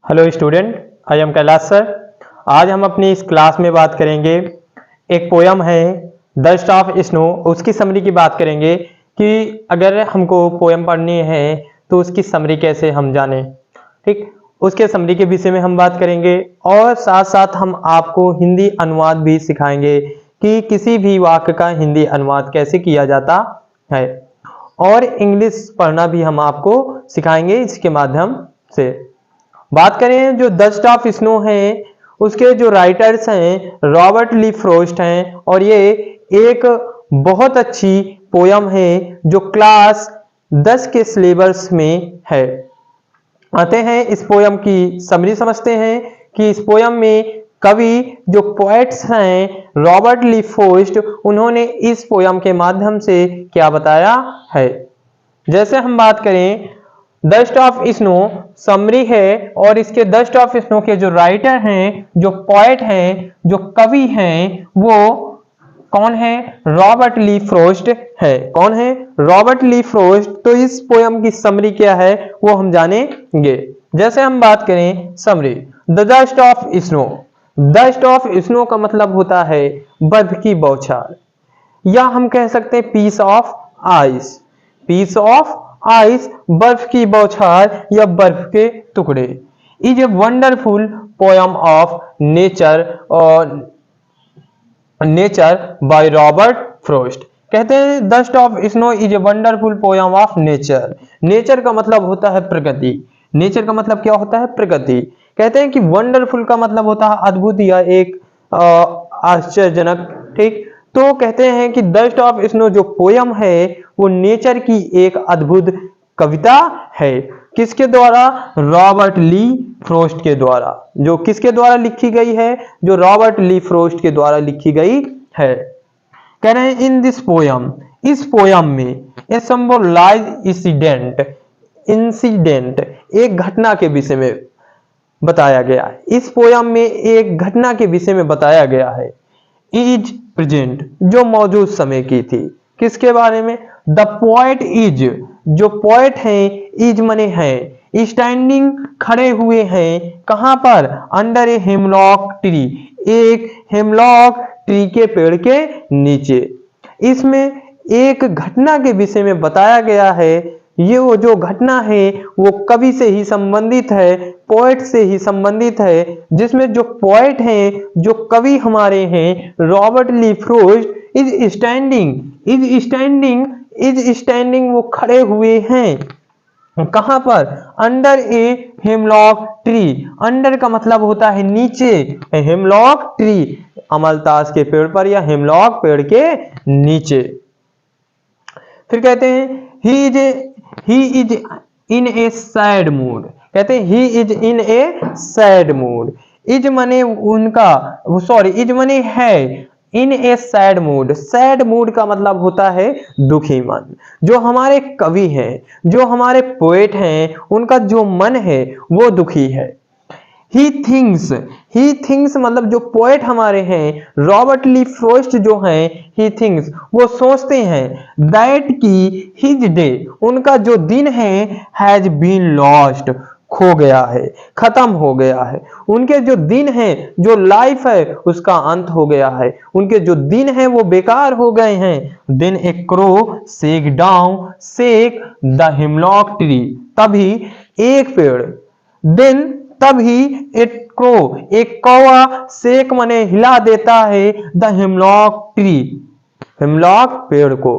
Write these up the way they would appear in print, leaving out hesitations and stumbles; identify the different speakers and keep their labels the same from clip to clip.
Speaker 1: Hello student, I am Kailash sir. आज हम अपनी इस क्लास में बात करेंगे, एक पोयम है द स्टाफ स्नो, उसकी समरी की बात करेंगे कि अगर हमको पोयम पढ़नी है तो उसकी समरी कैसे हम जानें। ठीक, उसके समरी के विषय में हम बात करेंगे और साथ साथ हम आपको हिंदी अनुवाद भी सिखाएंगे कि किसी भी वाक्य का हिंदी अनुवाद कैसे किया जाता है, और इंग्लिश पढ़ना भी हम आपको सिखाएंगे इसके माध्यम से। बात करें जो द स्टाफ स्नो है, उसके जो राइटर्स हैं रॉबर्ट ली फ्रॉस्ट हैं, और ये एक बहुत अच्छी पोयम है जो क्लास 10 के सिलेबस में है। आते हैं इस पोयम की समरी समझते हैं कि इस पोयम में कवि जो पोएट्स हैं रॉबर्ट ली फ्रॉस्ट, उन्होंने इस पोयम के माध्यम से क्या बताया है। जैसे हम बात करें द स्टाफ स्नो समरी है, और इसके द स्टाफ स्नो के जो राइटर हैं, जो पोएट हैं, जो कवि हैं, वो कौन है? रॉबर्ट ली फ्रॉस्ट है। कौन है? Robert Lee Frost. तो इस पोयम की समरी क्या है वो हम जानेंगे। जैसे हम बात करें summary, the staff snow. The staff snow का मतलब होता है बर्फ की बौछार, या हम कह सकते हैं piece of ice. Piece of ice, बर्फ की बौछार या बर्फ के टुकड़े। Is a wonderful poem of nature और नेचर बाय रॉबर्ट फ्रॉस्ट। कहते हैं the staff snow is a wonderful poem of nature. Nature का मतलब होता है प्रकृति। नेचर का मतलब क्या होता है? प्रकृति। कहते हैं कि वंडरफुल का मतलब होता है अद्भुत या एक आश्चर्यजनक। ठीक, तो कहते हैं कि द स्टाफ स्नो जो पोयम है वो नेचर की एक अद्भुत कविता है। किसके द्वारा? रॉबर्ट ली फ्रॉस्ट के द्वारा। जो किसके द्वारा लिखी गई है? जो रॉबर्ट ली फ्रॉस्ट के द्वारा लिखी गई है। कह रहे हैं इन दिस पोयम, इस पोयम में ए सिंबलाइज इंसिडेंट। इंसिडेंट एक घटना के विषय में बताया गया है। इस पोयम में एक घटना के विषय में बताया गया है। इज प्रेजेंट जो मौजूद समय की थी। किसके बारे में? द पोएट इज, जो पोएट हैं, इज मने हैं, स्टैंडिंग खड़े हुए हैं। कहां पर? अंडर ए हेमलॉक ट्री, एक हेमलॉक ट्री के पेड़ के नीचे। इसमें एक घटना के विषय में बताया गया है। ये वो जो घटना है वो कवि से ही संबंधित है, पोएट से ही संबंधित है, जिसमें जो पोएट हैं, जो कवि हमारे हैं Robert Lee Frost, is standing. Is standing, is standing वो खड़े हुए हैं। कहां पर? Under a hemlock tree. Under का मतलब होता है नीचे, हेमलॉक ट्री अमलतास के पेड़ पर या हेमलॉक पेड़ के नीचे। फिर कहते हैं he is in A sad mood. कहते हैं he is in A sad mood. Is मने उनका, सॉरी, इज मने है, इन ए सैड मूड। सैड मूड का मतलब होता है दुखी मन। जो हमारे कवि हैं, जो हमारे पोएट हैं, उनका जो मन है वो दुखी है। ही थिंक्स मतलब जो पोएट हमारे हैं रॉबर्ट ली फ्रॉस्ट जो हैं, ही थिंक्स वो सोचते हैं, दैट की हिज डे उनका जो दिन है हैज बीन लॉस्ट खो गया है, खत्म हो गया है। उनके जो दिन है, जो लाइफ है, उसका अंत हो गया है। उनके जो दिन है वो बेकार हो गए हैं। Then a crow shook down shook the hemlock tree. तभी एक पेड़, देन तभी एक क्रो, एक कौवा, सेक मने हिला देता है द हिमलॉक ट्री, हिमलॉक पेड़ को।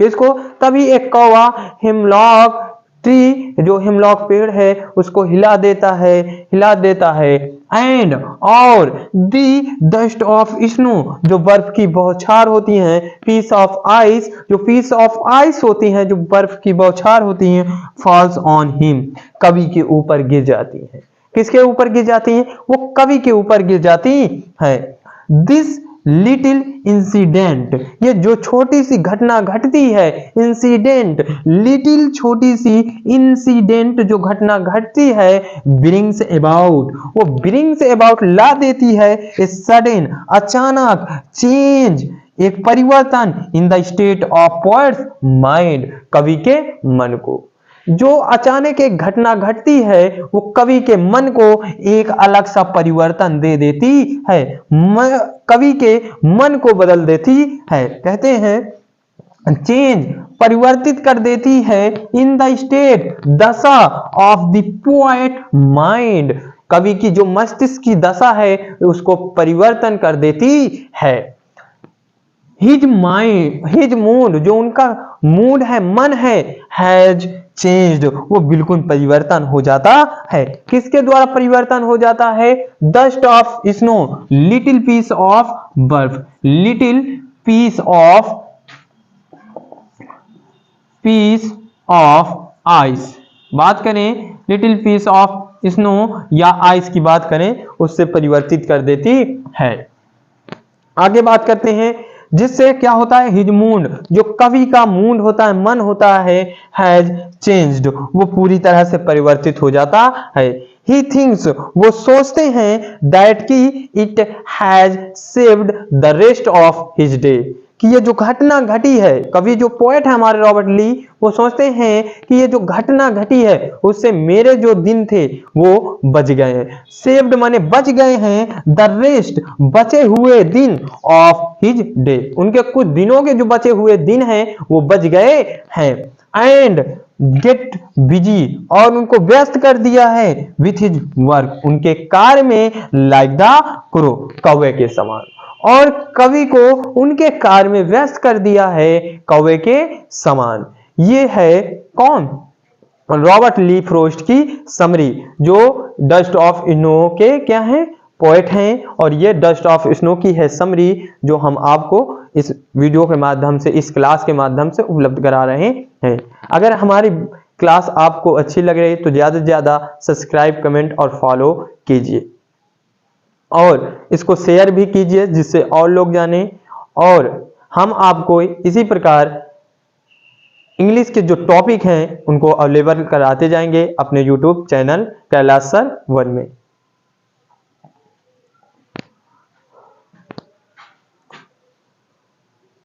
Speaker 1: इसको तभी एक कौवा हिमलॉक ट्री, जो हिमलॉक पेड़ है, उसको हिला देता है, हिला देता है। एंड और दी डस्ट ऑफ स्नो, जो बर्फ की बौछार होती हैं, पीस ऑफ आइस, जो पीस ऑफ आइस होती हैं, जो बर्फ की बौछार होती हैं, फॉल्स ऑन हिम, कवि के ऊपर गिर जाती हैं। किसके ऊपर गिर जाती हैं? वो कवि के ऊपर गिर जाती है। दिस लिटिल इंसिडेंट, ये जो छोटी सी घटना घटती है, इंसिडेंट, लिटिल छोटी सी, इंसिडेंट जो घटना घटती है, ब्रिंग्स अबाउट, वो ब्रिंग्स अबाउट ला देती है ए सडन, अचानक, चेंज, एक परिवर्तन in the state of poets mind, कवि के मन को। जो अचानक एक घटना घटती है वो कवि के मन को एक अलग सा परिवर्तन दे देती है, कवि के मन को बदल देती है। कहते हैं चेंज, परिवर्तित कर देती है इन द स्टेट, दशा ऑफ द पोएट माइंड, कवि की जो मस्तिष्क की दशा है उसको परिवर्तन कर देती है। हिज माइंड, हिज मूड, जो उनका मूड है, मन है, हैज चेंज्ड, वो बिल्कुल परिवर्तन हो जाता है। किसके द्वारा परिवर्तन हो जाता है? Dust of snow, little piece of बर्फ, लिटिल पीस ऑफ आइस। बात करें लिटिल पीस ऑफ स्नो या आइस की बात करें, उससे परिवर्तित कर देती है। आगे बात करते हैं जिससे क्या होता है, हिज मूड, जो कवि का मूड होता है, मन होता है, हैज चेंज्ड, वो पूरी तरह से परिवर्तित हो जाता है। ही थिंक्स, वो सोचते हैं, दैट की it has saved the rest of his day, कि ये जो घटना घटी है, कवि जो पोएट है हमारे रॉबर्ट ली, वो सोचते हैं कि ये जो घटना घटी है उससे मेरे जो दिन थे वो बच गए हैं। सेव्ड माने बच गए हैं, द रेस्ट, बचे हुए दिन, ऑफ हिज डे, उनके कुछ दिनों के जो बचे हुए दिन हैं वो बच गए हैं। एंड गेट बिजी, और उनको व्यस्त कर दिया है, विथ हिज वर्क, उनके कार्य में, लाइक द क्रो, कौवे के समान, और कवि को उनके कार्य में व्यस्त कर दिया है कौवे के समान। ये है कौन? रॉबर्ट ली फ्रोस्ट की समरी, जो डस्ट ऑफ स्नो के क्या है, पोएट हैं, और ये डस्ट ऑफ स्नो की है समरी, जो हम आपको इस वीडियो के माध्यम से, इस क्लास के माध्यम से उपलब्ध करा रहे हैं। अगर हमारी क्लास आपको अच्छी लग रही है तो ज्यादा से ज्यादा सब्सक्राइब, कमेंट और फॉलो कीजिए, और इसको शेयर भी कीजिए जिससे और लोग जाने। और हम आपको इसी प्रकार इंग्लिश के जो टॉपिक हैं उनको अवेलेबल कराते जाएंगे अपने YouTube चैनल कैलाश सर 1 में।